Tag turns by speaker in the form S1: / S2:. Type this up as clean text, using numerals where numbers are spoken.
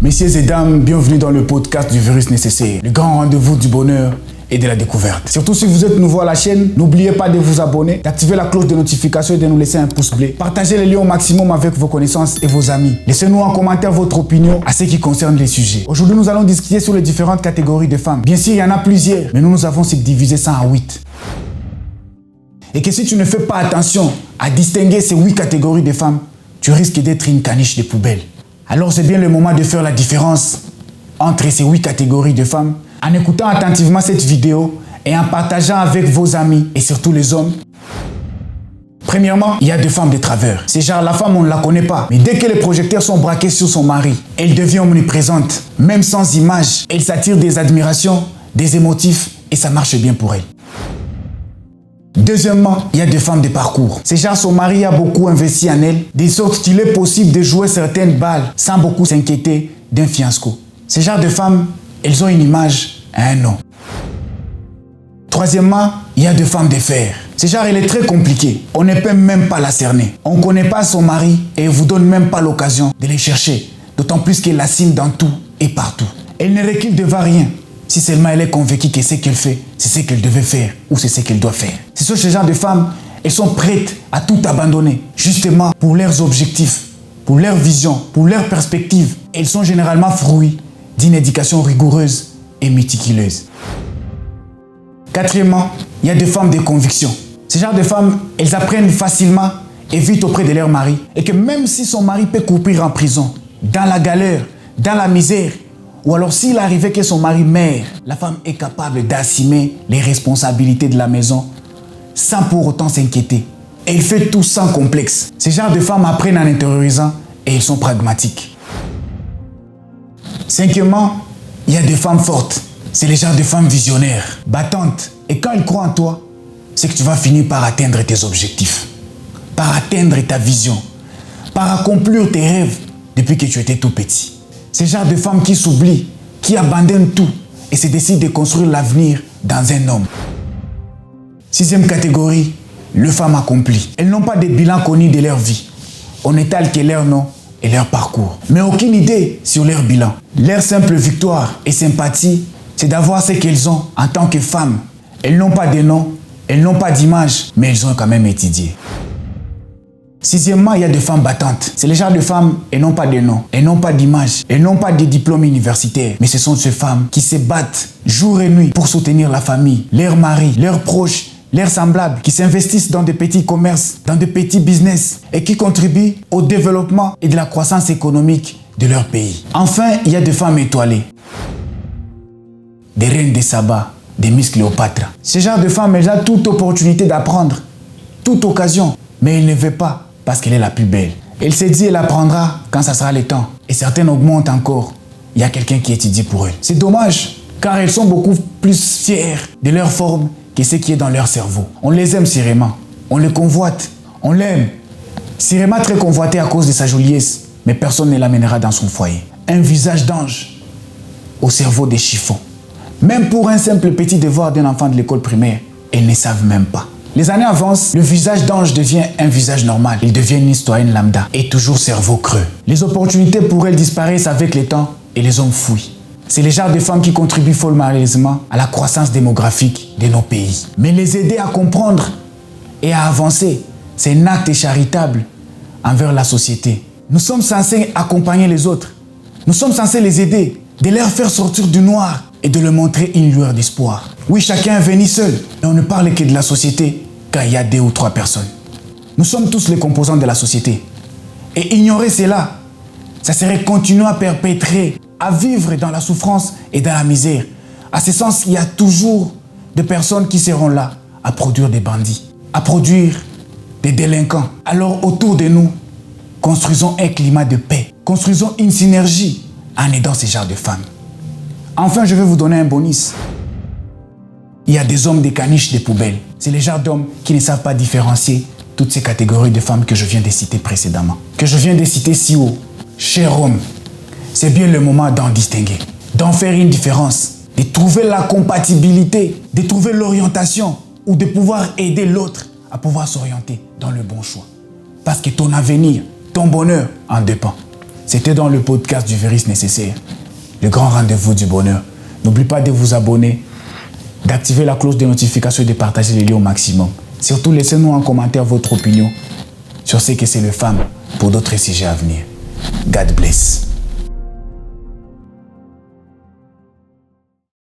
S1: Messieurs et dames, bienvenue dans le podcast du virus nécessaire, le grand rendez-vous du bonheur et de la découverte. Surtout si vous êtes nouveau à la chaîne, n'oubliez pas de vous abonner, d'activer la cloche de notification et de nous laisser un pouce bleu. Partagez les liens au maximum avec vos connaissances et vos amis. Laissez-nous en commentaire votre opinion à ce qui concerne les sujets. Aujourd'hui, nous allons discuter sur les différentes catégories de femmes. Bien sûr, il y en a plusieurs, mais nous avons subdivisé ça en 8. Et que si tu ne fais pas attention à distinguer ces 8 catégories de femmes, tu risques d'être une caniche de poubelle. Alors c'est bien le moment de faire la différence entre ces 8 catégories de femmes en écoutant attentivement cette vidéo et en partageant avec vos amis et surtout les hommes. Premièrement, il y a des femmes de travers. C'est genre la femme, on ne la connaît pas. Mais dès que les projecteurs sont braqués sur son mari, elle devient omniprésente. Même sans image, elle s'attire des admirations, des émotifs et ça marche bien pour elle. Deuxièmement, il y a des femmes de parcours. C'est genre son mari a beaucoup investi en elle, de sorte qu'il est possible de jouer certaines balles sans beaucoup s'inquiéter d'un fiasco. Ces genres de femmes, elles ont une image et un nom. Troisièmement, il y a des femmes de fer. C'est genre, elle est très compliquée. On ne peut même pas la cerner. On ne connaît pas son mari et elle ne vous donne même pas l'occasion de les chercher. D'autant plus qu'elle la signe dans tout et partout. Elle ne recule devant rien. Si seulement elle est convaincue que ce qu'elle fait, c'est ce qu'elle devait faire ou c'est ce qu'elle doit faire. C'est sur ce genre de femmes, elles sont prêtes à tout abandonner, justement pour leurs objectifs, pour leur vision, pour leurs perspectives. Elles sont généralement fruits d'une éducation rigoureuse et méticuleuse. Quatrièmement, il y a des femmes de conviction. Ces genre de femmes, elles apprennent facilement et vite auprès de leur mari. Et que même si son mari peut courir en prison, dans la galère, dans la misère, ou alors s'il arrivait que son mari meurt, la femme est capable d'assumer les responsabilités de la maison sans pour autant s'inquiéter. Elle fait tout sans complexe. Ces genres de femmes apprennent en intériorisant et elles sont pragmatiques. Cinquièmement, il y a des femmes fortes. C'est les genres de femmes visionnaires, battantes. Et quand elles croient en toi, c'est que tu vas finir par atteindre tes objectifs, par atteindre ta vision, par accomplir tes rêves depuis que tu étais tout petit. C'est le genre de femmes qui s'oublient, qui abandonnent tout et se décident de construire l'avenir dans un homme. Sixième catégorie, les femmes accomplies. Elles n'ont pas de bilan connu de leur vie. On n'étale que leur nom et leur parcours, mais aucune idée sur leur bilan. Leur simple victoire et sympathie, c'est d'avoir ce qu'elles ont en tant que femmes. Elles n'ont pas de nom, elles n'ont pas d'image, mais elles ont quand même étudié. Sixièmement, il y a des femmes battantes. C'est les genres de femmes, elles n'ont pas de nom, elles n'ont pas d'image, elles n'ont pas de diplôme universitaire. Mais ce sont ces femmes qui se battent jour et nuit pour soutenir la famille, leurs maris, leurs proches, leurs semblables, qui s'investissent dans des petits commerces, dans des petits business et qui contribuent au développement et de la croissance économique de leur pays. Enfin, il y a des femmes étoilées. Des reines de Saba, des Miss Cléopâtre. Ce genre de femmes, elles ont toute opportunité d'apprendre, toute occasion, mais elles ne veulent pas. Parce qu'elle est la plus belle. Elle s'est dit, elle apprendra quand ça sera le temps. Et certaines augmentent encore. Il y a quelqu'un qui étudie pour elles. C'est dommage, car elles sont beaucoup plus fières de leur forme que ce qui est dans leur cerveau. On les aime Sirema, on les convoite, on l'aime. Sirema très convoité à cause de sa joliesse, mais personne ne l'amènera dans son foyer. Un visage d'ange au cerveau de chiffon. Même pour un simple petit devoir d'un enfant de l'école primaire, elles ne savent même pas. Les années avancent, le visage d'ange devient un visage normal. Il devient une citoyenne lambda et toujours cerveau creux. Les opportunités pour elle disparaissent avec le temps et les hommes fuient. C'est les genres de femmes qui contribuent fort malheureusement à la croissance démographique de nos pays. Mais les aider à comprendre et à avancer, c'est un acte charitable envers la société. Nous sommes censés accompagner les autres. Nous sommes censés les aider, de leur faire sortir du noir et de leur montrer une lueur d'espoir. Oui, chacun est venu seul, mais on ne parle que de la société quand il y a 2 ou 3 personnes. Nous sommes tous les composants de la société. Et ignorer cela, ça serait continuer à perpétrer, à vivre dans la souffrance et dans la misère. À ce sens, il y a toujours des personnes qui seront là à produire des bandits, à produire des délinquants. Alors autour de nous, construisons un climat de paix, construisons une synergie en aidant ces genres de femmes. Enfin, je vais vous donner un bonus. Il y a des hommes des caniches des poubelles. C'est les genres d'hommes qui ne savent pas différencier toutes ces catégories de femmes que je viens de citer précédemment. Que je viens de citer si haut. Cher homme, c'est bien le moment d'en distinguer, d'en faire une différence, de trouver la compatibilité, de trouver l'orientation ou de pouvoir aider l'autre à pouvoir s'orienter dans le bon choix. Parce que ton avenir, ton bonheur en dépend. C'était dans le podcast du Virus Nécessaire, le grand rendez-vous du bonheur. N'oublie pas de vous abonner, d'activer la cloche de notification et de partager les liens au maximum. Surtout, laissez-nous en commentaire votre opinion sur ce que c'est le femme pour d'autres sujets à venir. God bless.